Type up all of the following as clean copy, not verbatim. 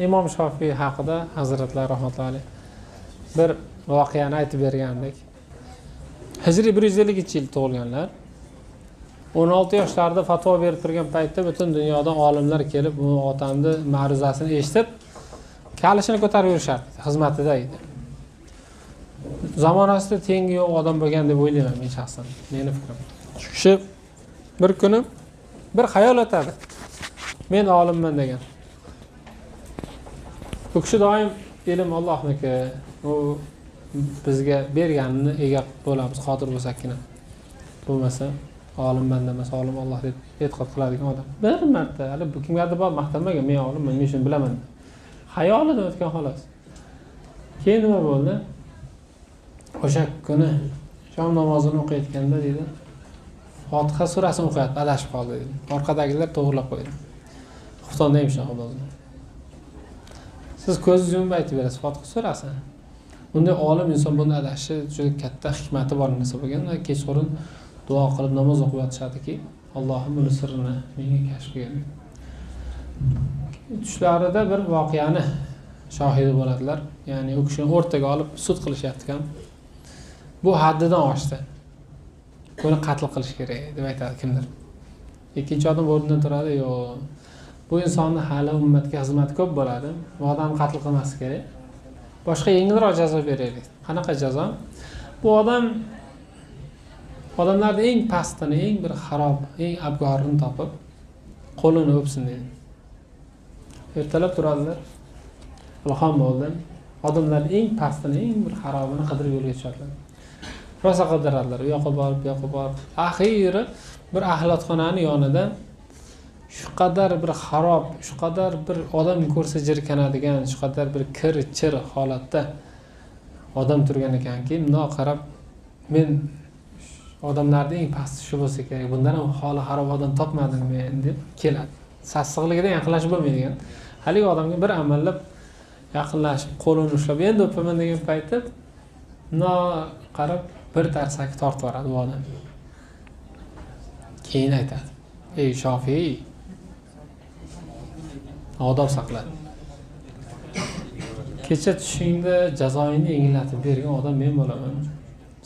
imom Shofiy haqida hazratlar rahmatullohi alayh bir voqeani aytib bergandek. Hijriy 152 yil tug'ilganlar. 16 yoshlarida fatvo berib turgan paytda butun dunyodan olimlar kelib, bu otamni ma'ruzasini eshitib, kalishini ko'tarib yurishardi, xizmatida edi. Zamonasida tengi yo'q odam bo'lgan deb o'ylayman men shaxsan, meni fikrim. Shu kishi bir kuni bir xayol o'tadi. Men olimman degan. Bu kishi doim ilm Allohniki, u bizga berganini ega bo'lamiz, qodir bo'lsakkina. Bo'lmasa olimman demasa olim Alloh deb e'tiqod qiladigan odam. Bir marta, hali bu kimgadir bor maqtanmagan, men olimman, men shuni bilaman. Xayolida o'tgan xolos. Keyin nima bo'ldi? O'sha kuni shom namozini o'qiyotganda dedi, Fotiha surasini o'qiyapti, adashib qoldi dedi. Orqadagilar to'g'rilab qo'ydi. Xuftonda ham shunaqa bo'ldi. Siz ko'zingizni yumib aytib berasiz Fotiha surasi. Bunday olim inson buni adashi juda katta hikmati bor narsa bo'lgan. Kechqurun duo qilib namoz o'qib yotishadiki, Allohim buni sirrini menga kashf qilgin. Tushlarida bir voqeani shohidi bo'ladilar. Ya'ni u kishini o'rtaga olib sud qilishyapti ekan. Bu haddidan oshdi. Buni qatl qilish kerak deb aytadi kimdir. Ikkinchi odam o'rnidan turadi, yo'q. Bu insonni hali ummatga xizmati ko'p bo'ladi. Bu odamni qatl qilmas kerak. Boshqa yengilroq jazo beraylik. Qanaqa jazo? Bu odamlarning eng pastini, eng bir xarob, eng abgorini topib, qo'lini o'psin dedi. Ertalab turadilar. Ilhom bo'ldi. Odamlar eng pastini, eng bir xarobini qidirib yo'lga tushadilar. Rosa qidiradilar. U yoqqa borib, bu yoqqa borib. Axiri bir axlatxonani yonida shu qadar bir xarob, shu qadar bir odam ko'rsa jirkanadigan, shu qadar bir kir-chir holatda odam turgan ekanki, bundoq qarab, men odamlarning eng pasti shu bo'lsa kerak, bundan ham holi xarob odam topmadim men deb keladi. Sassiqligidan yaqinlashib bo'lmaydigan. Haligi odamga bir amallab yaqinlashib, qo'lini ushlab, endi o'paman degan paytda qarab bir tarsaki tortib yuboradi bu odam. Keyin aytadi: "Ey Shofiy, odob saqla. Kecha tushingda jazoingni yengillatib bergan odam men bo'laman.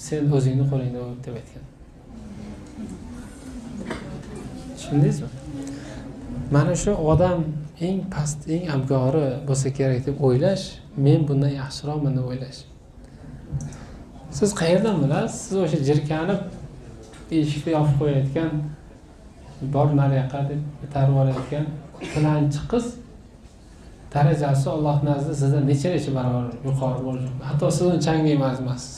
Sen o'zingni qo'lingda o'p" deb aytgan. Tushundingizmi? Mana shu odam eng past, eng abgori bo'lsa kerak deb o'ylash, men bundan yaxshiroqman deb o'ylash. Siz qayerdan bilasiz? Siz o'sha jirkanib eshikni yopib qo'yayotgan, bor nariyoqqa deb tarib olayotgan filanchi qiz darajasi Alloh nazdida sizdan necha barobar yuqori bo'lishi. Hatto siz uni changga emasmisiz.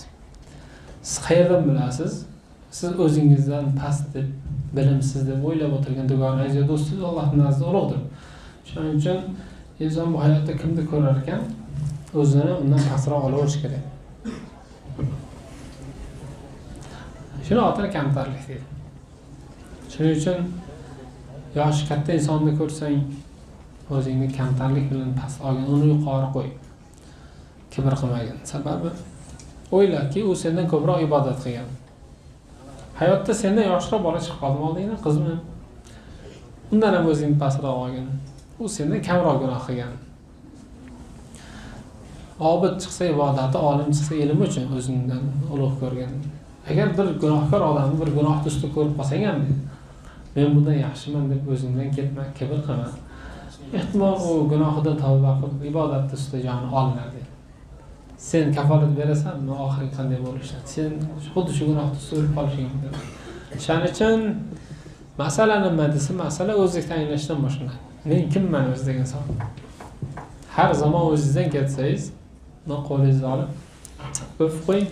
Siz qayerdan bilasiz? Siz o'zingizdan past deb, bilimsiz deb o'ylab o'tirgan dugonangiz yo do'stingiz Alloh nazdida ulug'dir. Shuning uchun inson bu hayotda kimni ko'rar ekan, o'zini undan pastroq olaverish kerak. Shuni otini kamtarlik deydi. Shuning uchun yoshi katta insonni ko'rsang, o'zingni kamtarlik bilan past olgin, uni yuqori qo'y. Kibr qilmagin. Sababi o'ylaki, u sendan ko'proq ibodat qilgan. Hayotda sendan yoshroq bola chiqib qoldi oldingdan, qizmi? Undan ham o'zingni pastroq olgin. U sendan kamroq gunoh qilgan. Obid chiqsa ibodati, olim chiqsa ilm uchun o'zingdan ulug' ko'rgan. Agar bir gunohkor odamni bir gunoh ustida ko'rib qolsang ham, men bundan yaxshiman deb o'zingdan ketma, kibr qilma. Ehtimol u gunohidan tavba qilib ibodat ustida joni olinadi. Sen kafolat berasanmi, oxiri qanday bo'lishi? Sen xuddi shu gunohda ustida qolishing mumkin. Shuning uchun masala nima desa, masala o'zingni tanglashdan boshlanadi. Men kimman o'zi degan savol. Har zamon o'zingizdan ketsangiz, qo'lingizni olib o'pib qo'ying.